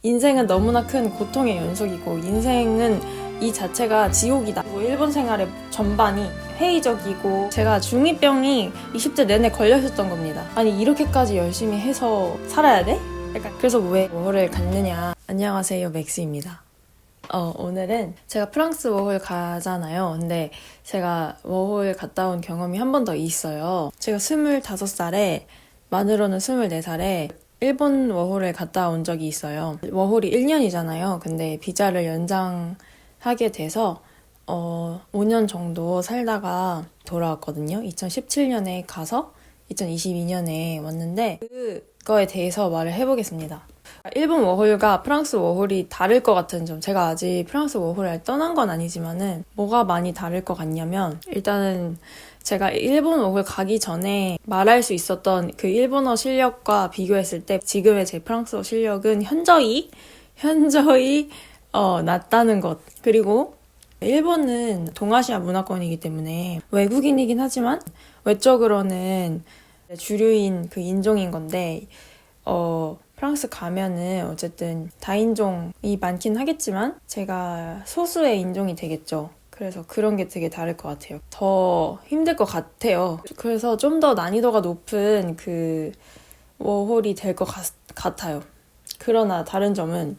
인생은 너무나 큰 고통의 연속이고 인생은 이 자체가 지옥이다. 일본 생활의 전반이 회의적이고 제가 중2병이 20대 내내 걸렸었던 겁니다. 아니 이렇게까지 열심히 해서 살아야 돼? 약간 그래서 왜 워홀을 갔느냐. 안녕하세요, 맥스입니다. 오늘은 제가 프랑스 워홀 가잖아요. 근데 제가 워홀 갔다 온 경험이 한 번 더 있어요. 제가 25살에 만으로는 24살에 일본 워홀을 갔다 온 적이 있어요. 워홀이 1년이잖아요. 근데 비자를 연장하게 돼서 5년 정도 살다가 돌아왔거든요. 2017년에 가서 2022년에 왔는데 그거에 대해서 말을 해보겠습니다. 일본 워홀과 프랑스 워홀이 다를 것 같은 점, 제가 아직 프랑스 워홀을 떠난 건 아니지만은 뭐가 많이 다를 것 같냐면, 일단은 제가 일본 워홀 가기 전에 말할 수 있었던 그 일본어 실력과 비교했을 때 지금의 제 프랑스어 실력은 현저히 낮다는 것. 그리고 일본은 동아시아 문화권이기 때문에 외국인이긴 하지만 외적으로는 주류인 그 인종인 건데 프랑스 가면은 어쨌든 다인종이 많긴 하겠지만 제가 소수의 인종이 되겠죠. 그래서 그런 게 되게 다를 것 같아요. 더 힘들 것 같아요. 그래서 좀 더 난이도가 높은 그 워홀이 될 것 같아요. 그러나 다른 점은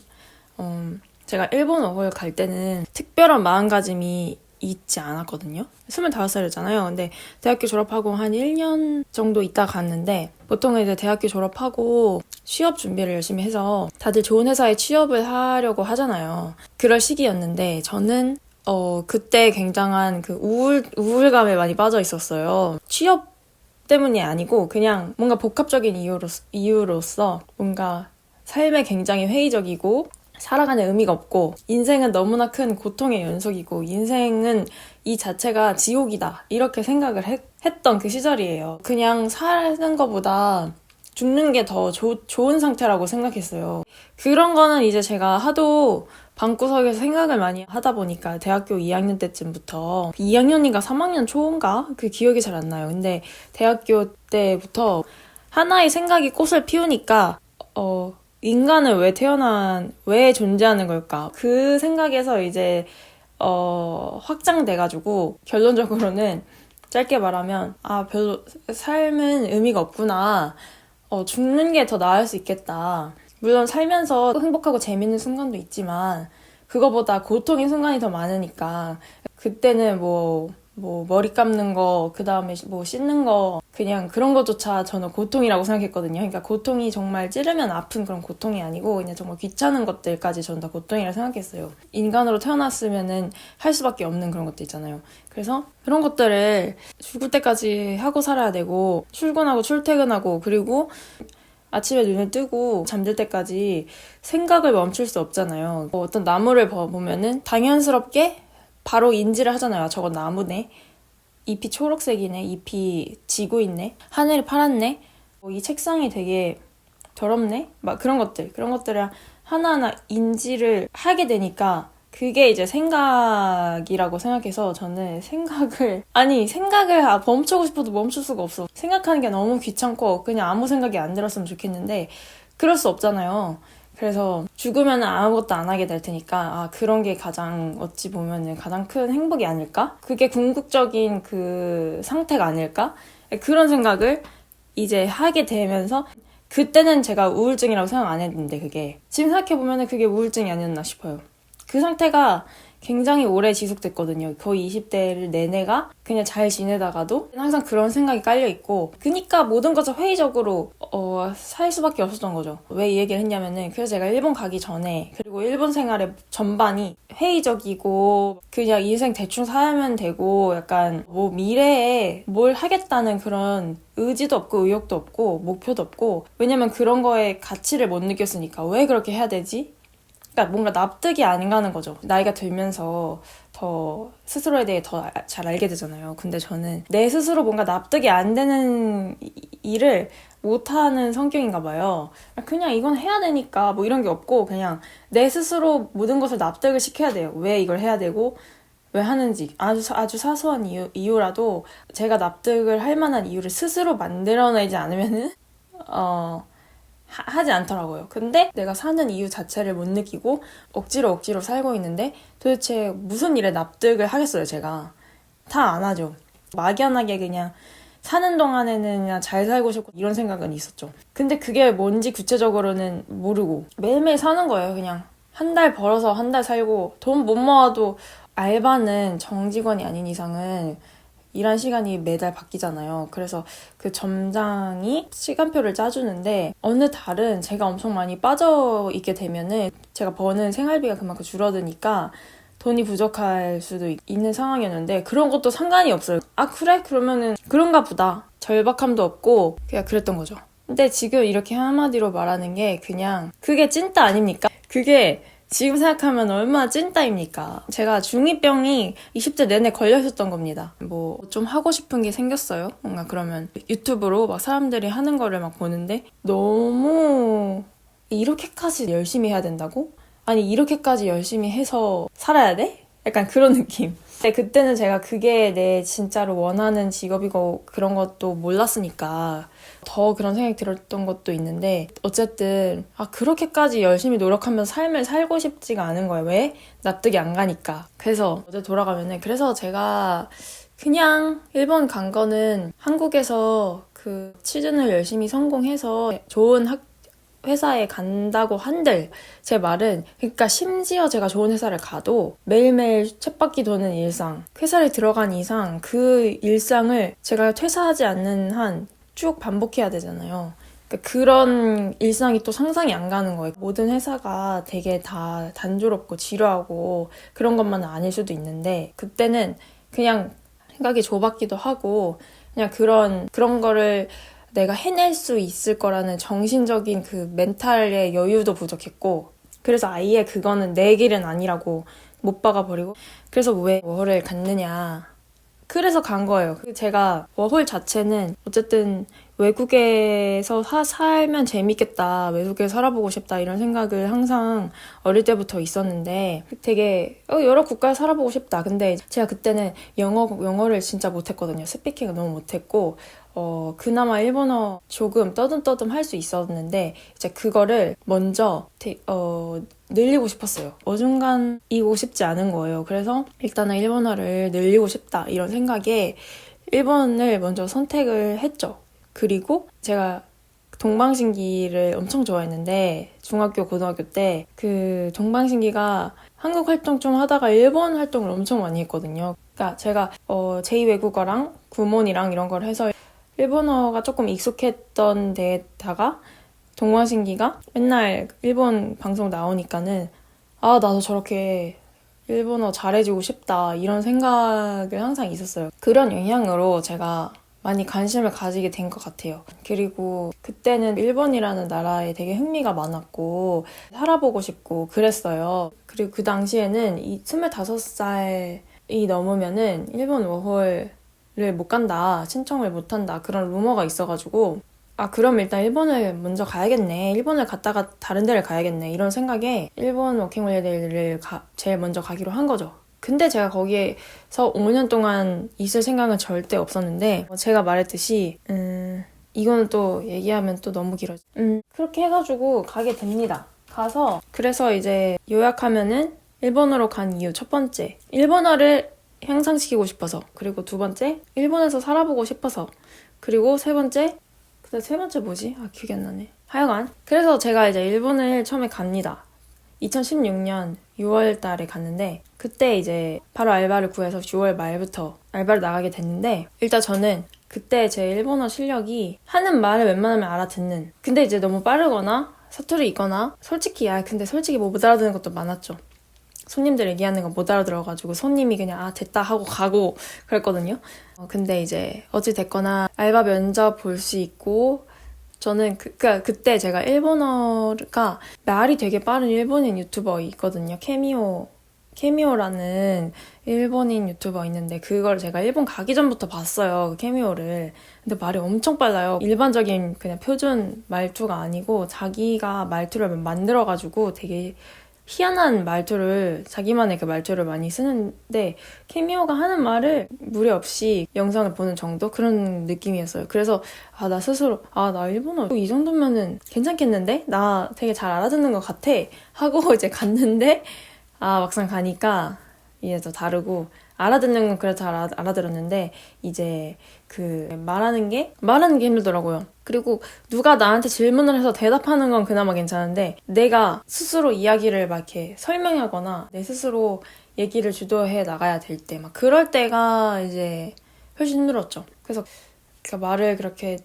제가 일본 워홀 갈 때는 특별한 마음가짐이 있지 않았거든요. 25살이잖아요. 근데 대학교 졸업하고 한 1년 정도 있다 갔는데, 보통은 이제 대학교 졸업하고 취업 준비를 열심히 해서 다들 좋은 회사에 취업을 하려고 하잖아요. 그럴 시기였는데 저는 그때 굉장한 그 우울감에 많이 빠져 있었어요. 취업 때문이 아니고 그냥 뭔가 복합적인 이유로서 뭔가 삶에 굉장히 회의적이고 살아가는 의미가 없고 인생은 너무나 큰 고통의 연속이고 인생은 이 자체가 지옥이다, 이렇게 생각을 했던 그 시절이에요. 그냥 사는 것보다 죽는 게 더 좋은 상태라고 생각했어요. 그런 거는 이제 제가 하도 방구석에서 생각을 많이 하다 보니까 대학교 2학년 때쯤부터 2학년인가 3학년 초인가? 그 기억이 잘 안 나요. 근데 대학교 때부터 하나의 생각이 꽃을 피우니까 인간은 왜 존재하는 걸까? 그 생각에서 이제 확장돼가지고 결론적으로는 짧게 말하면 별로 삶은 의미가 없구나. 죽는 게 더 나을 수 있겠다. 물론 살면서 행복하고 재밌는 순간도 있지만 그거보다 고통의 순간이 더 많으니까 그때는 뭐 머리 감는 거, 그 다음에 뭐 씻는 거, 그냥 그런 것조차 저는 고통이라고 생각했거든요. 그러니까 고통이 정말 찌르면 아픈 그런 고통이 아니고 그냥 정말 귀찮은 것들까지 저는 다 고통이라고 생각했어요. 인간으로 태어났으면은 할 수밖에 없는 그런 것들 있잖아요. 그래서 그런 것들을 죽을 때까지 하고 살아야 되고, 출근하고 출퇴근하고, 그리고 아침에 눈을 뜨고 잠들 때까지 생각을 멈출 수 없잖아요. 어떤 나무를 보면은 당연스럽게 바로 인지를 하잖아요. 저건 나무네. 잎이 초록색이네. 잎이 지고 있네. 하늘이 파랗네. 이 책상이 되게 더럽네. 막 그런 것들을 하나하나 인지를 하게 되니까 그게 이제 생각이라고 생각해서 저는 생각을 멈추고 싶어도 멈출 수가 없어. 생각하는 게 너무 귀찮고 그냥 아무 생각이 안 들었으면 좋겠는데 그럴 수 없잖아요. 그래서 죽으면 아무것도 안 하게 될 테니까 그런 게 어찌 보면 가장 큰 행복이 아닐까? 그게 궁극적인 그 상태가 아닐까? 그런 생각을 이제 하게 되면서, 그때는 제가 우울증이라고 생각 안 했는데 그게 지금 생각해보면 그게 우울증이 아니었나 싶어요. 그 상태가 굉장히 오래 지속됐거든요. 거의 20대를 내내가 그냥 잘 지내다가도 항상 그런 생각이 깔려있고, 그니까 모든 것을 회의적으로 살 수밖에 없었던 거죠. 왜 이 얘기를 했냐면은, 그래서 제가 일본 가기 전에, 그리고 일본 생활의 전반이 회의적이고 그냥 인생 대충 살면 되고, 약간 뭐 미래에 뭘 하겠다는 그런 의지도 없고 의욕도 없고 목표도 없고, 왜냐면 그런 거에 가치를 못 느꼈으니까 왜 그렇게 해야 되지? 그러니까 뭔가 납득이 안 가는 거죠. 나이가 들면서 더 스스로에 대해 더 잘 알게 되잖아요. 근데 저는 내 스스로 뭔가 납득이 안 되는 일을 못하는 성격인가 봐요. 그냥 이건 해야 되니까 뭐 이런 게 없고 그냥 내 스스로 모든 것을 납득을 시켜야 돼요. 왜 이걸 해야 되고 왜 하는지. 아주 사소한 이유라도 제가 납득을 할 만한 이유를 스스로 만들어내지 않으면은 하지 않더라고요. 근데 내가 사는 이유 자체를 못 느끼고 억지로 살고 있는데 도대체 무슨 일에 납득을 하겠어요, 제가. 다 안 하죠. 막연하게 그냥 사는 동안에는 그냥 잘 살고 싶고 이런 생각은 있었죠. 근데 그게 뭔지 구체적으로는 모르고 매일매일 사는 거예요, 그냥. 한 달 벌어서 한 달 살고 돈 못 모아도 알바는 정직원이 아닌 이상은 일한 시간이 매달 바뀌잖아요. 그래서 그 점장이 시간표를 짜주는데 어느 달은 제가 엄청 많이 빠져 있게 되면은 제가 버는 생활비가 그만큼 줄어드니까 돈이 부족할 수도 있는 상황이었는데 그런 것도 상관이 없어요. 아 그래? 그러면은 그런가 보다. 절박함도 없고 그냥 그랬던 거죠. 근데 지금 이렇게 한마디로 말하는 게 그냥 그게 찐따 아닙니까? 그게 지금 생각하면 얼마나 찐따입니까? 제가 중2병이 20대 내내 걸려있었던 겁니다. 뭐 좀 하고 싶은 게 생겼어요. 뭔가 그러면 유튜브로 막 사람들이 하는 거를 막 보는데 너무 이렇게까지 열심히 해야 된다고? 아니 이렇게까지 열심히 해서 살아야 돼? 약간 그런 느낌. 근데 그때는 제가 그게 내 진짜로 원하는 직업이고 그런 것도 몰랐으니까 더 그런 생각이 들었던 것도 있는데 어쨌든 그렇게까지 열심히 노력하면서 삶을 살고 싶지가 않은 거예요. 왜? 납득이 안 가니까. 그래서 어제 돌아가면은 그래서 제가 그냥 일본 간 거는 한국에서 그 취준을 열심히 성공해서 좋은 회사에 간다고 한들 제 말은 그러니까 심지어 제가 좋은 회사를 가도 매일매일 쳇바퀴 도는 일상 회사를 들어간 이상 그 일상을 제가 퇴사하지 않는 한 쭉 반복해야 되잖아요. 그러니까 그런 일상이 또 상상이 안 가는 거예요. 모든 회사가 되게 다 단조롭고 지루하고 그런 것만은 아닐 수도 있는데 그때는 그냥 생각이 좁았기도 하고 그냥 그런 거를 내가 해낼 수 있을 거라는 정신적인 그 멘탈의 여유도 부족했고 그래서 아예 그거는 내 길은 아니라고 못 박아버리고 그래서 왜 워홀을 갔느냐 그래서 간 거예요. 제가 워홀 자체는 어쨌든 외국에서 살면 재밌겠다, 외국에 살아보고 싶다 이런 생각을 항상 어릴 때부터 있었는데 되게 여러 국가에 살아보고 싶다. 근데 제가 그때는 영어를 진짜 못했거든요. 스피킹을 너무 못했고 그나마 일본어 조금 떠듬떠듬 할 수 있었는데 이제 그거를 먼저 늘리고 싶었어요. 어중간이고 싶지 않은 거예요. 그래서 일단은 일본어를 늘리고 싶다 이런 생각에 일본을 먼저 선택을 했죠. 그리고 제가 동방신기를 엄청 좋아했는데 중학교, 고등학교 때 그 동방신기가 한국 활동 좀 하다가 일본 활동을 엄청 많이 했거든요. 그러니까 제가 제2외국어랑 구몬이랑 이런 걸 해서 일본어가 조금 익숙했던 데다가 동방신기가 맨날 일본 방송 나오니까는 나도 저렇게 일본어 잘해주고 싶다 이런 생각을 항상 있었어요. 그런 영향으로 제가 많이 관심을 가지게 된 것 같아요. 그리고 그때는 일본이라는 나라에 되게 흥미가 많았고 살아보고 싶고 그랬어요. 그리고 그 당시에는 25살이 넘으면은 일본 워홀을 못 간다, 신청을 못 한다 그런 루머가 있어가지고 그럼 일단 일본을 먼저 가야겠네. 일본을 갔다가 다른 데를 가야겠네. 이런 생각에 일본 워킹홀리데이를 제일 먼저 가기로 한 거죠. 근데 제가 거기에서 5년 동안 있을 생각은 절대 없었는데 제가 말했듯이 이거는 또 얘기하면 또 너무 길어져. 그렇게 해가지고 가게 됩니다. 가서 그래서 이제 요약하면은 일본어로 간 이유 첫 번째, 일본어를 향상시키고 싶어서. 그리고 두 번째, 일본에서 살아보고 싶어서. 그리고 세 번째 뭐지? 기억이 안 나네. 하여간 그래서 제가 이제 일본을 처음에 갑니다. 2016년 6월 달에 갔는데 그때 이제 바로 알바를 구해서 6월 말부터 알바를 나가게 됐는데 일단 저는 그때 제 일본어 실력이 하는 말을 웬만하면 알아듣는 근데 이제 너무 빠르거나 사투리 있거나 솔직히 못 알아듣는 것도 많았죠. 손님들 얘기하는 거 못 알아들어가지고 손님이 그냥 됐다 하고 가고 그랬거든요. 근데 이제 어찌됐거나 알바 면접 볼 수 있고 저는 그때 제가 일본어가 말이 되게 빠른 일본인 유튜버 있거든요. 케미오라는 일본인 유튜버 있는데 그걸 제가 일본 가기 전부터 봤어요. 그 케미오를. 근데 말이 엄청 빨라요. 일반적인 그냥 표준 말투가 아니고 자기가 말투를 만들어가지고 되게 희한한 말투를, 자기만의 그 말투를 많이 쓰는데 케미오가 하는 말을 무리 없이 영상을 보는 정도? 그런 느낌이었어요. 그래서 나 스스로 나 일본어 이 정도면은 괜찮겠는데? 나 되게 잘 알아듣는 것 같아 하고 이제 갔는데 막상 가니까 이게 또 다르고, 알아듣는 건 그래도 잘 알아들었는데 이제 그 말하는 게 힘들더라고요. 그리고 누가 나한테 질문을 해서 대답하는 건 그나마 괜찮은데 내가 스스로 이야기를 막 이렇게 설명하거나 내 스스로 얘기를 주도해 나가야 될 때 막 그럴 때가 이제 훨씬 힘들었죠. 그래서 말을 그렇게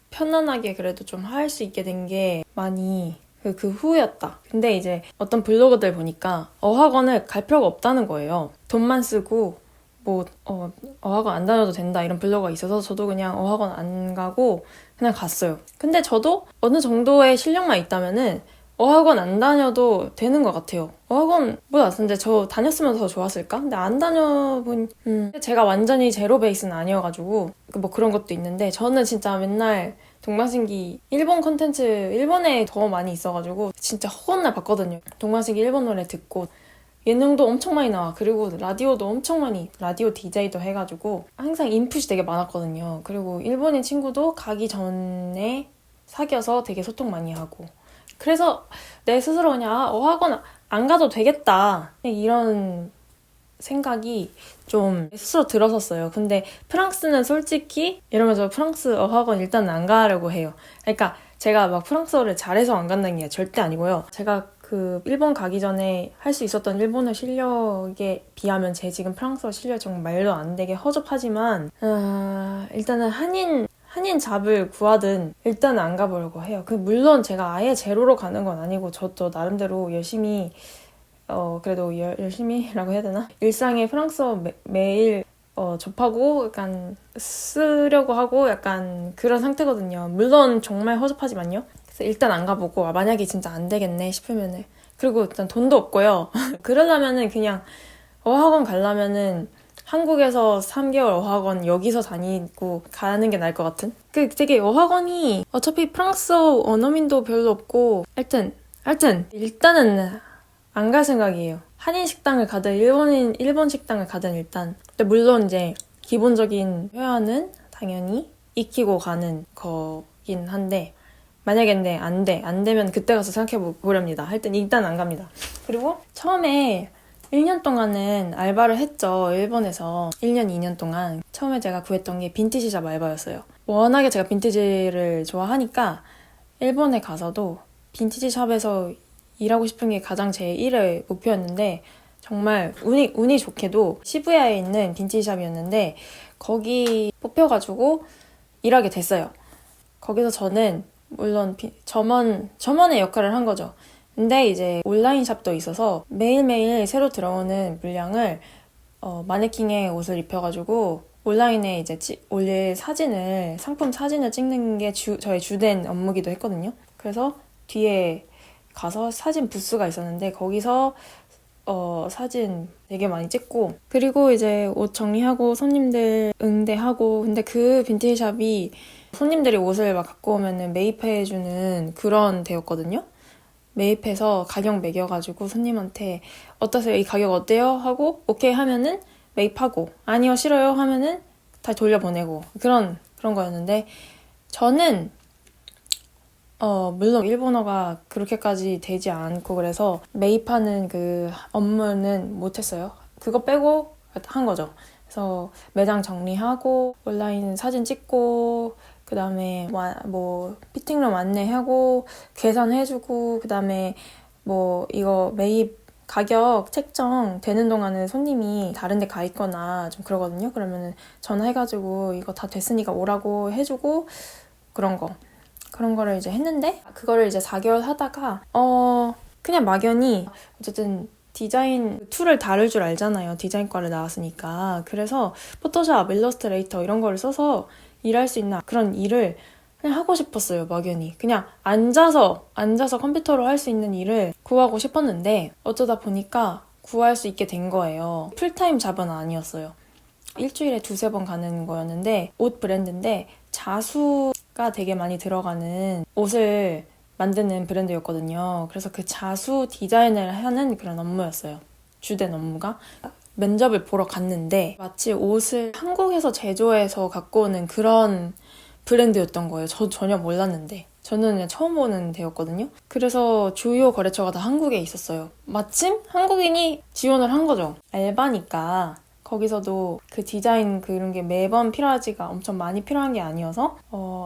편안하게 그래도 좀 할 수 있게 된 게 많이 그 후였다. 근데 이제 어떤 블로거들 보니까 어학원을 갈 필요가 없다는 거예요. 돈만 쓰고 어학원 안 다녀도 된다 이런 블로거가 있어서 저도 그냥 어학원 안 가고 그냥 갔어요. 근데 저도 어느 정도의 실력만 있다면은 어학원 안 다녀도 되는 것 같아요. 어학원 근데 저 다녔으면 더 좋았을까? 근데 안 다녀본 제가 완전히 제로 베이스는 아니어가지고 뭐 그런 것도 있는데 저는 진짜 맨날 동방신기 일본 콘텐츠 일본에 더 많이 있어가지고 진짜 허건날 봤거든요. 동방신기 일본 노래 듣고 예능도 엄청 많이 나와. 그리고 라디오도 엄청 많이, 라디오 DJ도 해가지고 항상 인풋이 되게 많았거든요. 그리고 일본인 친구도 가기 전에 사귀어서 되게 소통 많이 하고, 그래서 내 스스로 그냥 어학원 안 가도 되겠다 이런 생각이 좀 스스로 들었었어요. 근데 프랑스는 솔직히 이러면서 프랑스 어학원 일단 안 가려고 해요. 그러니까 제가 막 프랑스어를 잘해서 안 간다는 게 절대 아니고요. 제가 그 일본 가기 전에 할 수 있었던 일본어 실력에 비하면 제 지금 프랑스어 실력 정말 말도 안 되게 허접하지만 일단은 한인 잡을 구하든 일단은 안 가보려고 해요. 물론 제가 아예 제로로 가는 건 아니고 저도 나름대로 열심히 그래도 열심히라고 해야 되나? 일상에 프랑스어 매일 접하고 약간 쓰려고 하고 약간 그런 상태거든요. 물론 정말 허접하지만요. 그래서 일단 안 가보고 만약에 진짜 안 되겠네 싶으면은, 그리고 일단 돈도 없고요. 그러려면은 그냥 어학원 가려면은 한국에서 3개월 어학원 여기서 다니고 가는 게 나을 것 같은? 되게 어학원이 어차피 프랑스어 원어민도 별로 없고 하여튼 일단은 안 갈 생각이에요. 한인 식당을 가든 일본 식당을 가든 일단. 근데 물론 이제 기본적인 회화는 당연히 익히고 가는 거긴 한데 만약에 근데 안 되면 그때 가서 생각해 보렵니다. 하여튼 일단 안 갑니다. 그리고 처음에 1년 동안은 알바를 했죠. 일본에서 1년, 2년 동안. 처음에 제가 구했던 게 빈티지샵 알바였어요. 워낙에 제가 빈티지를 좋아하니까 일본에 가서도 빈티지샵에서 일하고 싶은 게 가장 제 1의 목표였는데 정말 운이 좋게도 시부야에 있는 빈티지샵이었는데 거기 뽑혀가지고 일하게 됐어요. 거기서 저는 물론 점원의 역할을 한 거죠. 근데 이제 온라인 샵도 있어서 매일매일 새로 들어오는 물량을 마네킹에 옷을 입혀가지고 온라인에 이제 올릴 상품 사진을 찍는 게 저의 주된 업무기도 했거든요. 그래서 뒤에 가서 사진 부스가 있었는데 거기서 사진 되게 많이 찍고, 그리고 이제 옷 정리하고 손님들 응대하고. 근데 그 빈티지샵이 손님들이 옷을 막 갖고 오면은 매입해주는 그런 데였거든요. 매입해서 가격 매겨가지고 손님한테 어떠세요? 이 가격 어때요? 하고 오케이 하면은 매입하고, 아니요 싫어요 하면은 다시 돌려보내고 그런 거였는데 저는 물론 일본어가 그렇게까지 되지 않고 그래서 매입하는 그 업무는 못했어요. 그거 빼고 한 거죠. 그래서 매장 정리하고 온라인 사진 찍고 그 다음에 뭐 피팅룸 안내하고 계산해주고, 그 다음에 뭐 이거 매입 가격 책정 되는 동안은 손님이 다른 데 가 있거나 좀 그러거든요. 그러면은 전화해가지고 이거 다 됐으니까 오라고 해주고 그런 거를 이제 했는데, 그거를 이제 4개월 하다가 그냥 막연히 어쨌든 디자인 툴을 다룰 줄 알잖아요. 디자인과를 나왔으니까. 그래서 포토샵, 일러스트레이터 이런 거를 써서 일할 수 있는 그런 일을 그냥 하고 싶었어요. 막연히. 그냥 앉아서 컴퓨터로 할 수 있는 일을 구하고 싶었는데 어쩌다 보니까 구할 수 있게 된 거예요. 풀타임 잡은 아니었어요. 일주일에 2-3번 가는 거였는데 옷 브랜드인데 자수가 되게 많이 들어가는 옷을 만드는 브랜드였거든요. 그래서 그 자수 디자인을 하는 그런 업무였어요. 주된 업무가. 면접을 보러 갔는데 마치 옷을 한국에서 제조해서 갖고 오는 그런 브랜드였던 거예요. 저 전혀 몰랐는데. 저는 그냥 처음 보는 데였거든요. 그래서 주요 거래처가 다 한국에 있었어요. 마침 한국인이 지원을 한 거죠. 알바니까 거기서도 그 디자인 그런 게 매번 필요하지가 엄청 많이 필요한 게 아니어서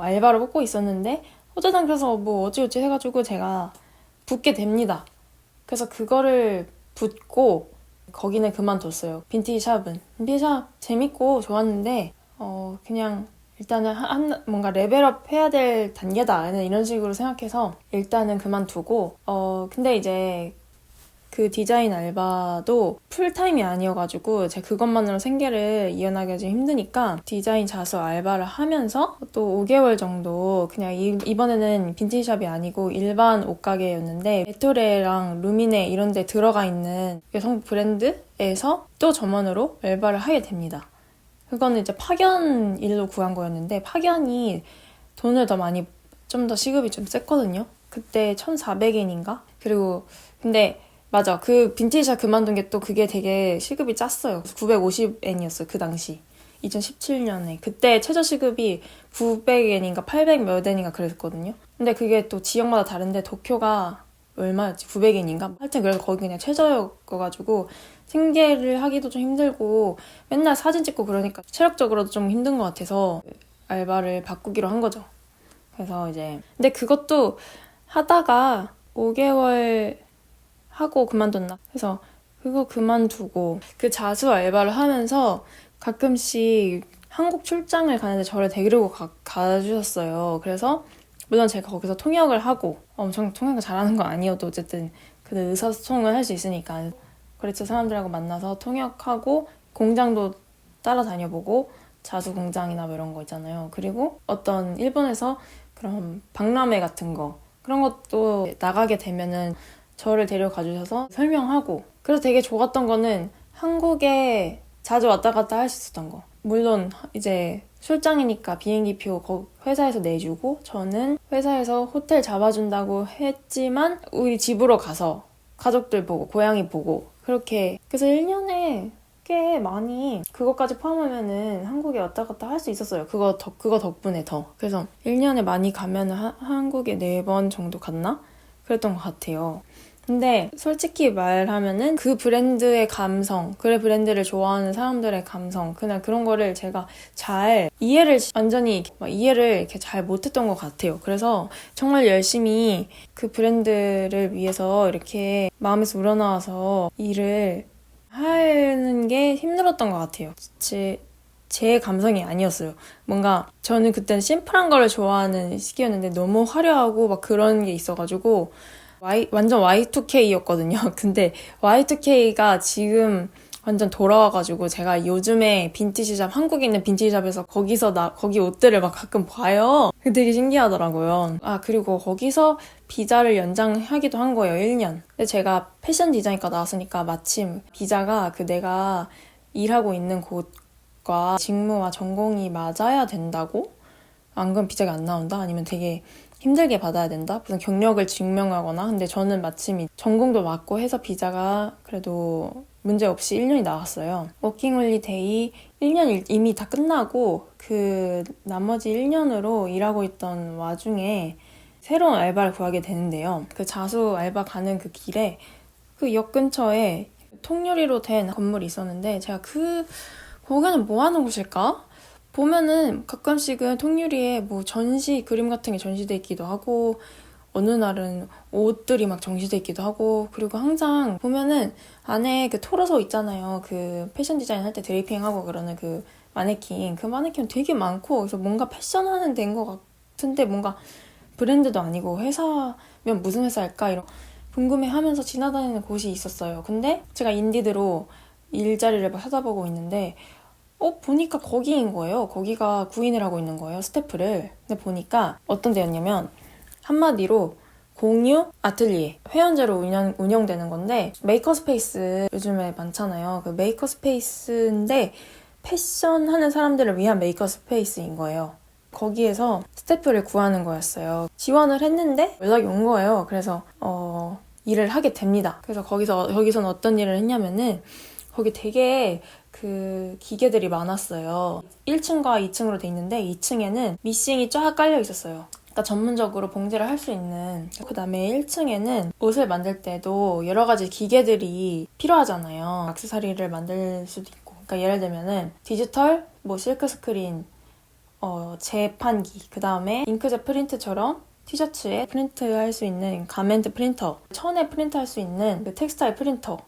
알바를 뽑고 있었는데 어쩌다 그래서 뭐 어찌어찌 해가지고 제가 붙게 됩니다. 그래서 그거를 붙고 거기는 그만뒀어요. 빈티지 샵은. 빈티지 샵 재밌고 좋았는데 그냥 일단은 뭔가 레벨업 해야 될 단계다 이런 식으로 생각해서 일단은 그만두고 근데 이제 그 디자인 알바도 풀타임이 아니어가지고 제가 그것만으로 생계를 이어나가기 좀 힘드니까 디자인 자수 알바를 하면서 또 5개월 정도 그냥 이번에는 빈티지샵이 아니고 일반 옷가게였는데 에토레랑 루미네 이런 데 들어가 있는 여성 브랜드에서 또 점원으로 알바를 하게 됩니다. 그거는 이제 파견 일로 구한 거였는데 파견이 돈을 더 많이 좀 더 시급이 좀 셌거든요. 그때 1,400엔인가? 그리고 근데 맞아. 그 빈티지샵 그만둔 게 또 그게 되게 시급이 짰어요. 950엔이었어요. 그 당시. 2017년에. 그때 최저 시급이 900엔인가 800 몇 엔인가 그랬거든요. 근데 그게 또 지역마다 다른데 도쿄가 얼마였지? 900엔인가? 하여튼 그래서 거기 그냥 최저여가지고 생계를 하기도 좀 힘들고 맨날 사진 찍고 그러니까 체력적으로도 좀 힘든 것 같아서 알바를 바꾸기로 한 거죠. 그래서 이제 근데 그것도 하다가 5개월 하고 그만뒀나? 그래서 그거 그만두고 그 자수 알바를 하면서 가끔씩 한국 출장을 가는데 저를 데리고 가주셨어요. 그래서 물론 제가 거기서 통역을 하고 엄청 통역을 잘하는 건 아니어도 어쨌든 그 의사소통을 할 수 있으니까 거래처 사람들하고 만나서 통역하고 공장도 따라다녀보고 자수 공장이나 뭐 이런 거 있잖아요. 그리고 어떤 일본에서 그런 박람회 같은 거 그런 것도 나가게 되면은 저를 데려가 주셔서 설명하고 그래서 되게 좋았던 거는 한국에 자주 왔다 갔다 할 수 있었던 거. 물론 이제 출장이니까 비행기표 회사에서 내주고 저는 회사에서 호텔 잡아준다고 했지만 우리 집으로 가서 가족들 보고 고양이 보고 그렇게 그래서 1년에 꽤 많이 그것까지 포함하면은 한국에 왔다 갔다 할 수 있었어요. 그거 덕분에 더. 그래서 1년에 많이 가면은 한국에 4번 정도 갔나? 그랬던 것 같아요. 근데 솔직히 말하면은 그 브랜드의 감성, 그 브랜드를 좋아하는 사람들의 감성, 그냥 그런 거를 제가 잘 완전히 이해를 이렇게 잘 못했던 것 같아요. 그래서 정말 열심히 그 브랜드를 위해서 이렇게 마음에서 우러나와서 일을 하는 게 힘들었던 것 같아요. 제 감성이 아니었어요. 뭔가 저는 그때는 심플한 거를 좋아하는 시기였는데 너무 화려하고 막 그런 게 있어가지고 완전 Y2K였거든요. 근데 Y2K가 지금 완전 돌아와가지고 제가 요즘에 빈티지샵, 한국에 있는 빈티지샵에서 거기 옷들을 막 가끔 봐요. 되게 신기하더라고요. 그리고 거기서 비자를 연장하기도 한 거예요. 1년. 근데 제가 패션 디자인과 나왔으니까 마침 비자가 내가 일하고 있는 곳과 직무와 전공이 맞아야 된다고? 안 그러면 비자가 안 나온다? 아니면 되게 힘들게 받아야 된다? 무슨 경력을 증명하거나. 근데 저는 마침 전공도 맞고 해서 비자가 그래도 문제없이 1년이 나왔어요. 워킹홀리데이 1년 이미 다 끝나고 그 나머지 1년으로 일하고 있던 와중에 새로운 알바를 구하게 되는데요. 그 자수 알바 가는 그 길에 그 역 근처에 통유리로 된 건물이 있었는데 제가 거기는 뭐 하는 곳일까? 보면은 가끔씩은 통유리에 뭐 그림 같은 게 전시돼 있기도 하고 어느 날은 옷들이 막 전시돼 있기도 하고 그리고 항상 보면은 안에 그 토로소 있잖아요. 그 패션 디자인 할 때 드레이핑하고 그러는 그 마네킹 되게 많고 그래서 뭔가 패션하는 데인 것 같은데 뭔가 브랜드도 아니고 회사면 무슨 회사일까 이런 궁금해하면서 지나다니는 곳이 있었어요. 근데 제가 인디드로 일자리를 막 찾아보고 있는데 보니까 거기인 거예요. 거기가 구인을 하고 있는 거예요. 스태프를. 근데 보니까 어떤 데였냐면 한마디로 공유 아틀리에 회원제로 운영되는 건데 메이커 스페이스 요즘에 많잖아요. 그 메이커 스페이스인데 패션 하는 사람들을 위한 메이커 스페이스인 거예요. 거기에서 스태프를 구하는 거였어요. 지원을 했는데 연락이 온 거예요. 그래서 일을 하게 됩니다. 그래서 거기서는 어떤 일을 했냐면은 거기 되게 그 기계들이 많았어요. 1층과 2층으로 돼 있는데 2층에는 미싱이 쫙 깔려 있었어요. 그러니까 전문적으로 봉제를 할 수 있는. 그 다음에 1층에는 옷을 만들 때도 여러 가지 기계들이 필요하잖아요. 액세서리를 만들 수도 있고. 그러니까 예를 들면은 디지털, 실크 스크린, 재판기, 그 다음에 잉크젯 프린트처럼 티셔츠에 프린트할 수 있는 가멘트 프린터, 천에 프린트할 수 있는 그 텍스타일 프린터,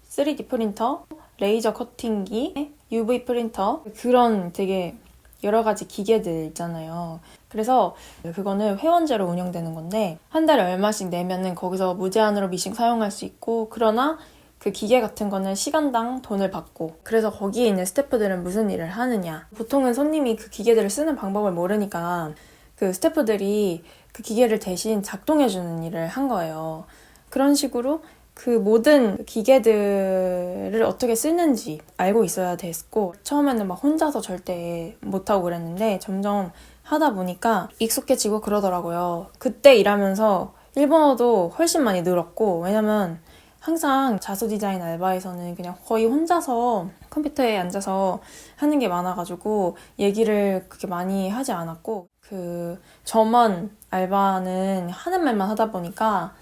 3D 프린터, 레이저 커팅기, UV 프린터, 그런 되게 여러 가지 기계들 있잖아요. 그래서 그거는 회원제로 운영되는 건데 한 달에 얼마씩 내면은 거기서 무제한으로 미싱 사용할 수 있고, 그러나 그 기계 같은 거는 시간당 돈을 받고. 그래서 거기에 있는 스태프들은 무슨 일을 하느냐, 보통은 손님이 그 기계들을 쓰는 방법을 모르니까 그 스태프들이 그 기계를 대신 작동해주는 일을 한 거예요. 그런 식으로 그 모든 기계들을 어떻게 쓰는지 알고 있어야 됐고, 처음에는 막 혼자서 절대 못하고 그랬는데 점점 하다 보니까 익숙해지고 그러더라고요. 그때 일하면서 일본어도 훨씬 많이 늘었고, 왜냐면 항상 자수 디자인 알바에서는 그냥 거의 혼자서 컴퓨터에 앉아서 하는 게 많아가지고 얘기를 그렇게 많이 하지 않았고, 그 점원 알바는 하는 말만 하다 보니까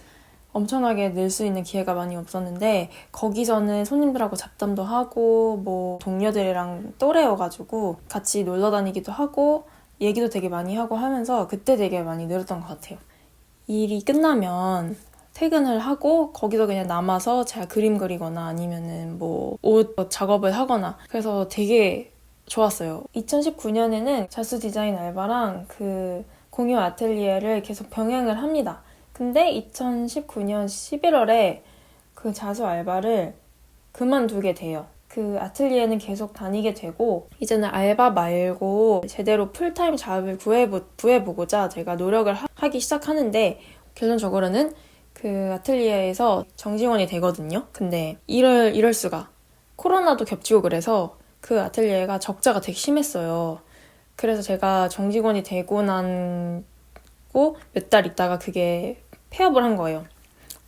엄청나게 늘 수 있는 기회가 많이 없었는데, 거기서는 손님들하고 잡담도 하고 동료들이랑 또래여가지고 같이 놀러 다니기도 하고 얘기도 되게 많이 하고 하면서 그때 되게 많이 늘었던 것 같아요. 일이 끝나면 퇴근을 하고 거기서 그냥 남아서 제가 그림 그리거나 아니면은 옷 작업을 하거나, 그래서 되게 좋았어요. 2019년에는 자수 디자인 알바랑 그 공유 아틀리에를 계속 병행을 합니다. 근데 2019년 11월에 그 자수 알바를 그만두게 돼요. 그 아틀리에는 계속 다니게 되고, 이제는 알바 말고 제대로 풀타임 잡을 구해보고자 제가 노력을 하기 시작하는데, 결론적으로는 그 아틀리에에서 정직원이 되거든요. 근데 이럴 수가. 코로나도 겹치고 그래서 그 아틀리에가 적자가 되게 심했어요. 그래서 제가 정직원이 되고 나고 몇 달 있다가 그게 폐업을 한 거예요.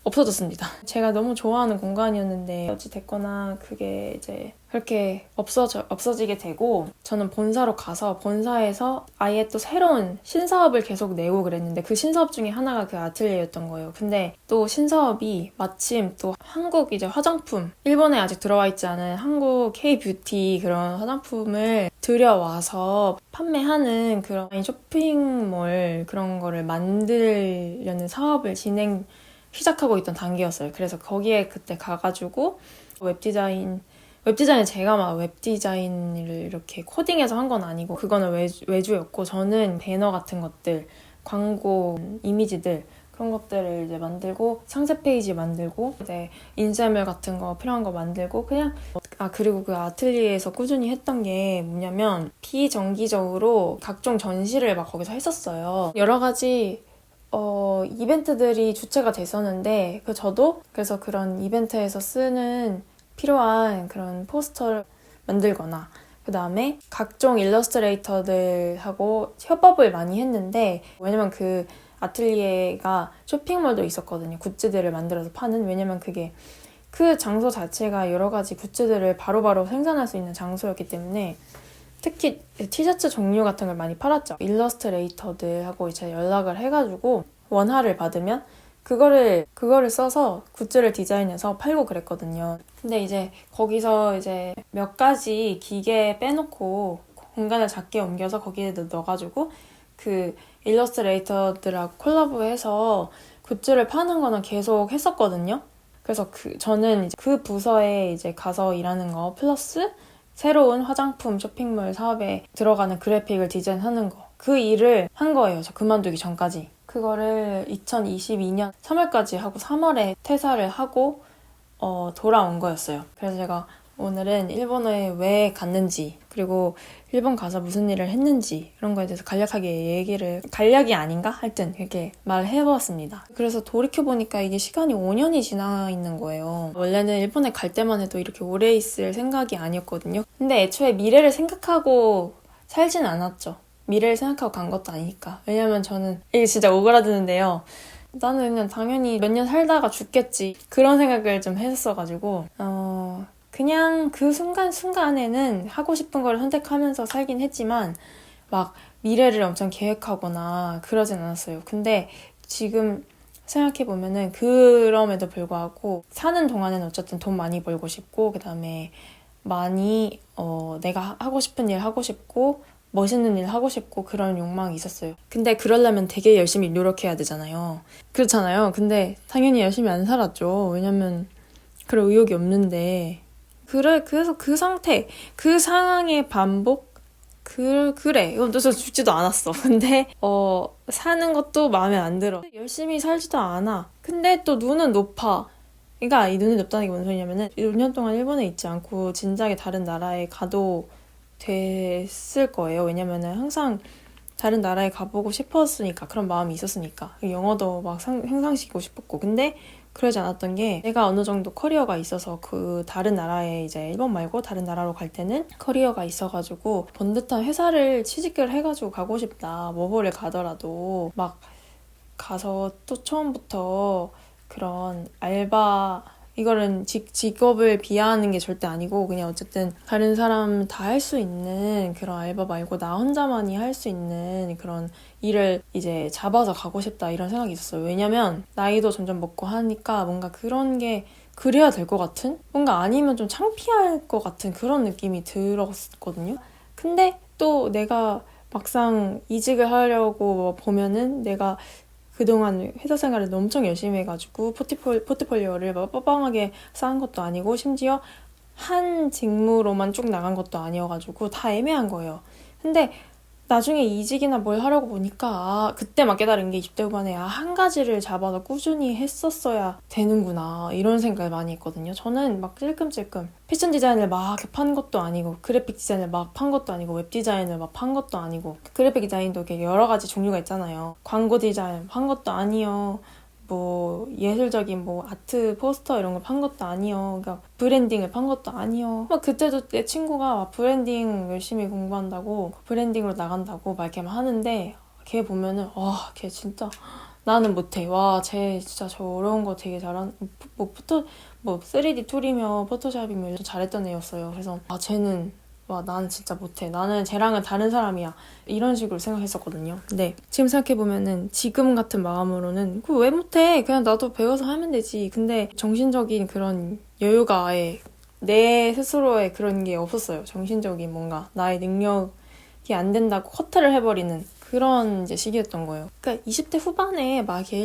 없어졌습니다. 제가 너무 좋아하는 공간이었는데 어찌됐거나 그게 이제 그렇게 없어지게 되고, 저는 본사로 가서 본사에서 아예 또 새로운 신사업을 계속 내고 그랬는데 그 신사업 중에 하나가 그 아틀리에였던 거예요. 근데 또 신사업이 마침 또 한국 이제 화장품, 일본에 아직 들어와 있지 않은 한국 K-뷰티 그런 화장품을 들여와서 판매하는 그런 쇼핑몰 그런 거를 만들려는 사업을 시작하고 있던 단계였어요. 그래서 거기에 그때 가가지고 웹디자인을 제가 막 웹디자인을 이렇게 코딩해서 한 건 아니고, 그거는 외주였고, 저는 배너 같은 것들, 광고 이미지들 그런 것들을 이제 만들고, 상세 페이지 만들고, 이제 인쇄물 같은 거 필요한 거 만들고, 그냥 그리고 그 아틀리에에서 꾸준히 했던 게 뭐냐면 비정기적으로 각종 전시를 막 거기서 했었어요. 여러 가지 이벤트들이 주최가 됐었는데, 저도 그래서 그런 이벤트에서 쓰는 필요한 그런 포스터를 만들거나, 그 다음에 각종 일러스트레이터들하고 협업을 많이 했는데, 왜냐면 그 아틀리에가 쇼핑몰도 있었거든요. 굿즈들을 만들어서 파는. 왜냐면 그게 그 장소 자체가 여러 가지 굿즈들을 바로바로 생산할 수 있는 장소였기 때문에 특히 티셔츠 종류 같은 걸 많이 팔았죠. 일러스트레이터들하고 이제 연락을 해가지고 원화를 받으면 그거를 써서 굿즈를 디자인해서 팔고 그랬거든요. 근데 이제 거기서 이제 몇 가지 기계 빼놓고 공간을 작게 옮겨서 거기에 넣어가지고 그 일러스트레이터들하고 콜라보해서 굿즈를 파는 거는 계속 했었거든요. 그래서 저는 이제 그 부서에 이제 가서 일하는 거 플러스 새로운 화장품 쇼핑몰 사업에 들어가는 그래픽을 디자인하는 거, 그 일을 한 거예요. 저 그만두기 전까지. 그거를 2022년 3월까지 하고 3월에 퇴사를 하고 돌아온 거였어요. 그래서 제가 오늘은 일본에 왜 갔는지, 그리고 일본 가서 무슨 일을 했는지 이런 거에 대해서 간략이 아닌가? 하여튼 이렇게 말해보았습니다. 그래서 돌이켜보니까 이게 시간이 5년이 지나 있는 거예요. 원래는 일본에 갈 때만 해도 이렇게 오래 있을 생각이 아니었거든요. 근데 애초에 미래를 생각하고 살진 않았죠. 미래를 생각하고 간 것도 아니니까. 왜냐면 저는 이게 진짜 오그라드는데요. 나는 그냥 당연히 몇 년 살다가 죽겠지. 그런 생각을 좀 했었어가지고 그냥 그 순간순간에는 하고 싶은 걸 선택하면서 살긴 했지만 막 미래를 엄청 계획하거나 그러진 않았어요. 근데 지금 생각해보면은 그럼에도 불구하고 사는 동안에는 어쨌든 돈 많이 벌고 싶고 그다음에 많이 내가 하고 싶은 일 하고 싶고 멋있는 일 하고 싶고 그런 욕망이 있었어요. 근데 그러려면 되게 열심히 노력해야 되잖아요. 그렇잖아요. 근데 당연히 열심히 안 살았죠. 왜냐면 그럴 의욕이 없는데 그래서 그 상태, 그 상황의 반복 그래. 이건 또 저 죽지도 않았어. 근데, 사는 것도 마음에 안 들어. 열심히 살지도 않아. 근데 또 눈은 높아. 그러니까 이 눈이 높다는 게 무슨 소리냐면은 6년 동안 일본에 있지 않고 진작에 다른 나라에 가도 됐을 거예요. 왜냐면은 항상 다른 나라에 가보고 싶었으니까. 그런 마음이 있었으니까. 영어도 막 향상시키고 싶었고. 근데 그러지 않았던 게 내가 어느 정도 커리어가 있어서 그 다른 나라에 이제 일본 말고 다른 나라로 갈 때는 커리어가 있어가지고 번듯한 회사를 취직을 해가지고 가고 싶다. 뭐를 가더라도 막 가서 또 처음부터 그런 알바 이거는 직업을 비하하는 게 절대 아니고 그냥 어쨌든 다른 사람 다 할 수 있는 그런 알바 말고 나 혼자만이 할 수 있는 그런 일을 이제 잡아서 가고 싶다 이런 생각이 있었어요. 왜냐면 나이도 점점 먹고 하니까 뭔가 그런 게 그래야 될 것 같은? 뭔가 아니면 좀 창피할 것 같은 그런 느낌이 들었거든요. 근데 또 내가 막상 이직을 하려고 보면은 내가 그동안 회사 생활을 엄청 열심히 해가지고 포트폴리오를 막 빠방하게 쌓은 것도 아니고 심지어 한 직무로만 쭉 나간 것도 아니어가지고 다 애매한 거예요. 근데 나중에 이직이나 뭘 하려고 보니까 그때 막 깨달은 게 20대 후반에 한 가지를 잡아서 꾸준히 했었어야 되는구나 이런 생각을 많이 했거든요. 저는 막 찔끔찔끔 패션 디자인을 막 판 것도 아니고 그래픽 디자인을 막 판 것도 아니고 웹 디자인을 막 판 것도 아니고 그래픽 디자인도 이렇게 여러 가지 종류가 있잖아요. 광고 디자인 판 것도 아니요. 뭐 예술적인 뭐 아트 포스터 이런 거 판 것도 아니요. 그러니까 브랜딩을 판 것도 아니요. 막 그때도 내 친구가 막 브랜딩 열심히 공부한다고 브랜딩으로 나간다고 막 이렇게 하는데 걔 보면은 와, 걔 진짜 나는 못해. 와, 쟤 진짜 저 어려운 거 되게 뭐 3D 툴이며 포토샵이며 잘했던 애였어요. 그래서 쟤는 와, 나는 진짜 못해. 나는 쟤랑은 다른 사람이야. 이런 식으로 생각했었거든요. 근데 지금 생각해보면은 지금 같은 마음으로는 그거 왜 못해? 그냥 나도 배워서 하면 되지. 근데 정신적인 그런 여유가 아예 내 스스로의 그런 게 없었어요. 정신적인 뭔가 나의 능력이 안 된다고 커트를 해버리는 그런 이제 시기였던 거예요. 그러니까 20대 후반에 막 이렇게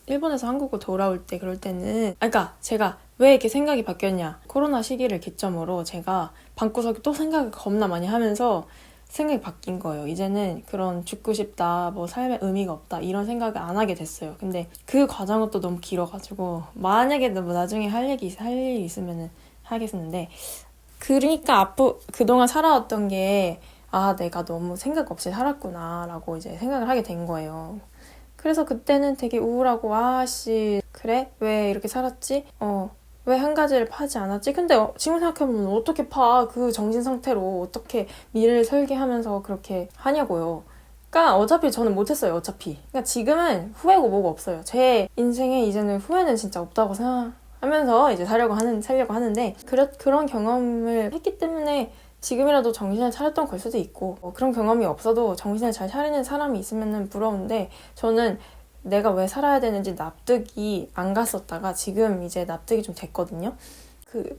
일본에서 한국으로 돌아올 때 그럴 때는 그러니까 제가 왜 이렇게 생각이 바뀌었냐. 코로나 시기를 기점으로 제가 방구석에 또 생각을 겁나 많이 하면서 생각이 바뀐 거예요. 이제는 그런 죽고 싶다, 뭐 삶에 의미가 없다 이런 생각을 안 하게 됐어요. 근데 그 과정은 또 너무 길어가지고 만약에 뭐 나중에 할 일이 있으면은 하겠는데 그러니까 그동안 살아왔던 게 내가 너무 생각 없이 살았구나 라고 이제 생각을 하게 된 거예요. 그래서 그때는 되게 우울하고 그래? 왜 이렇게 살았지? 왜 한 가지를 파지 않았지? 근데 지금 생각해보면 어떻게 그 정신 상태로 어떻게 미래를 설계하면서 그렇게 하냐고요. 그러니까 어차피 저는 못했어요. 어차피. 그러니까 지금은 후회고 뭐고 없어요. 제 인생에 이제는 후회는 진짜 없다고 생각하면서 이제 살려고 하는데 그런 경험을 했기 때문에 지금이라도 정신을 차렸던 걸 수도 있고 그런 경험이 없어도 정신을 잘 차리는 사람이 있으면 부러운데 저는 내가 왜 살아야 되는지 납득이 안 갔었다가 지금 이제 납득이 좀 됐거든요.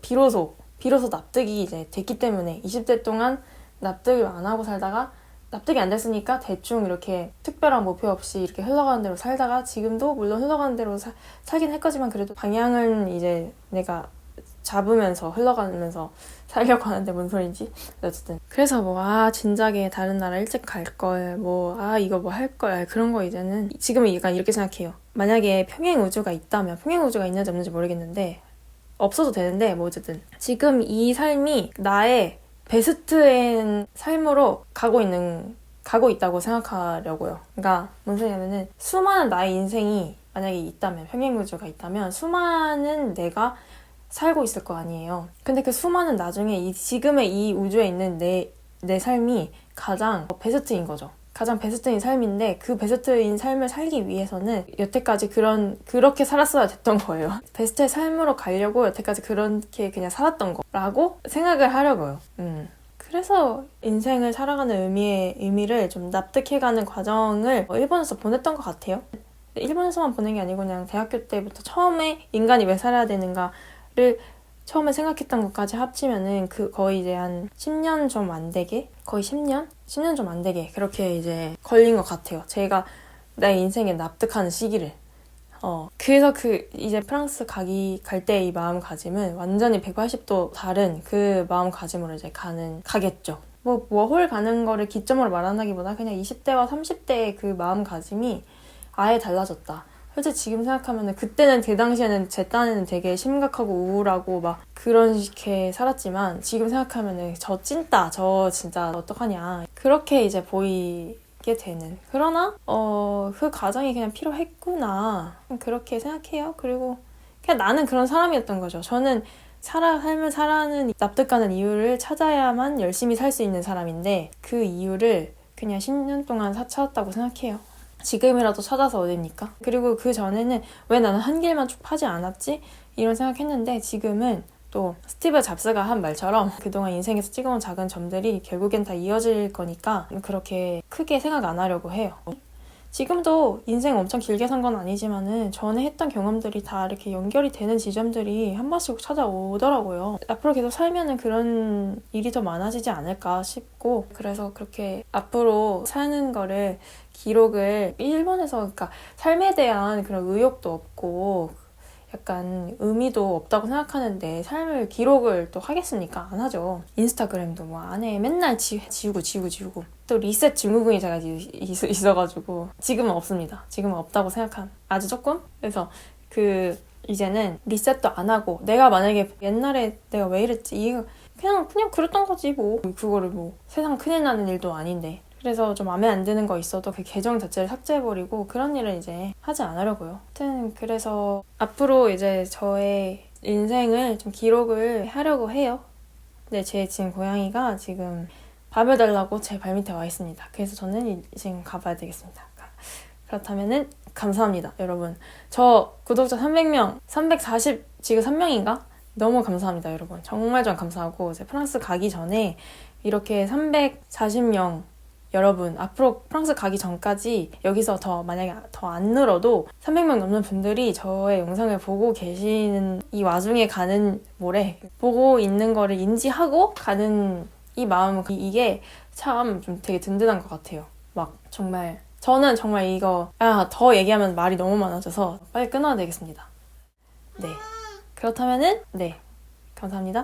비로소 납득이 이제 됐기 때문에 20대 동안 납득을 안 하고 살다가 납득이 안 됐으니까 대충 이렇게 특별한 목표 없이 이렇게 흘러가는 대로 살다가 지금도 물론 흘러가는 대로 살긴 할 거지만 그래도 방향은 이제 내가 잡으면서 흘러가면서 살려고 하는데 뭔 소리지? 어쨌든 그래서 진작에 다른 나라 일찍 갈걸 이거 할 거야 그런 거 이제는 지금은 약간 이렇게 생각해요. 만약에 평행 우주가 있다면 평행 우주가 있는지 없는지 모르겠는데 없어도 되는데 어쨌든 지금 이 삶이 나의 베스트인 삶으로 가고 있다고 생각하려고요. 그러니까 뭔 소리냐면은 수많은 나의 인생이 만약에 있다면 평행 우주가 있다면 수많은 내가 살고 있을 거 아니에요. 근데 그 수많은 나중에 지금의 이 우주에 있는 내 삶이 가장 베스트인 거죠. 가장 베스트인 삶인데 그 베스트인 삶을 살기 위해서는 여태까지 그렇게 살았어야 됐던 거예요. 베스트의 삶으로 가려고 여태까지 그렇게 그냥 살았던 거라고 생각을 하려고요. 그래서 인생을 살아가는 의미를 좀 납득해가는 과정을 일본에서 보냈던 것 같아요. 일본에서만 보낸 게 아니고 그냥 대학교 때부터 처음에 인간이 왜 살아야 되는가를 처음에 생각했던 것까지 합치면은 거의 이제 한 10년 좀 안 되게 거의 10년? 10년 좀 안 되게 그렇게 이제 걸린 것 같아요. 제가 내 인생에 납득하는 시기를. 그래서 이제 프랑스 갈 때 이 마음가짐은 완전히 180도 다른 그 마음가짐으로 이제 가겠죠. 뭐 워홀 가는 거를 기점으로 말한다기보다 그냥 20대와 30대의 그 마음가짐이 아예 달라졌다. 솔직히 지금 생각하면은 그때는 그 당시에는 제 딴에는 되게 심각하고 우울하고 막 그렇게 살았지만 지금 생각하면은 저 찐따 저 진짜 어떡하냐 그렇게 이제 보이게 되는. 그러나 그 과정이 그냥 필요했구나 그렇게 생각해요. 그리고 그냥 나는 그런 사람이었던 거죠. 저는 삶을 살아는 납득가는 이유를 찾아야만 열심히 살 수 있는 사람인데 그 이유를 그냥 10년 동안 찾았다고 생각해요. 지금이라도 찾아서 어딥니까? 그리고 그 전에는 왜 나는 한 길만 쭉 파지 않았지? 이런 생각했는데 지금은 또 스티브 잡스가 한 말처럼 그동안 인생에서 찍어온 작은 점들이 결국엔 다 이어질 거니까 그렇게 크게 생각 안 하려고 해요. 지금도 인생 엄청 길게 산 건 아니지만은 전에 했던 경험들이 다 이렇게 연결이 되는 지점들이 한 번씩 찾아오더라고요. 앞으로 계속 살면은 그런 일이 더 많아지지 않을까 싶고 그래서 그렇게 앞으로 사는 거를 기록을 일본에서 그러니까 삶에 대한 그런 의욕도 없고 약간 의미도 없다고 생각하는데 삶을 기록을 또 하겠습니까? 안 하죠. 인스타그램도 뭐 안에 맨날 지우고 또 리셋 증후군이 제가 있어가지고 지금은 없습니다. 지금은 없다고 생각한 아주 조금? 그래서 이제는 리셋도 안 하고 내가 만약에 옛날에 내가 왜 이랬지 그냥 그랬던 거지 뭐 그거를 뭐 세상 큰일 나는 일도 아닌데 그래서 좀 마음에 안 드는 거 있어도 그 계정 자체를 삭제해버리고 그런 일을 이제 하지 않으려고요. 아무튼 그래서 앞으로 이제 저의 인생을 좀 기록을 하려고 해요. 근데 제 지금 고양이가 지금 밥을 달라고 제 발밑에 와 있습니다. 그래서 저는 지금 가봐야 되겠습니다. 그렇다면은 감사합니다, 여러분. 저 구독자 300명, 340 지금 3명인가? 너무 감사합니다, 여러분. 정말 감사하고 이제 프랑스 가기 전에 이렇게 340명 여러분 앞으로 프랑스 가기 전까지 여기서 만약에 더 안 늘어도 300명 넘는 분들이 저의 영상을 보고 계시는 이 와중에 가는 보고 있는 거를 인지하고 가는 이 마음 이게 참 좀 되게 든든한 것 같아요. 막 정말 저는 정말 이거 더 얘기하면 말이 너무 많아져서 빨리 끊어야 되겠습니다. 네 그렇다면은 네 감사합니다.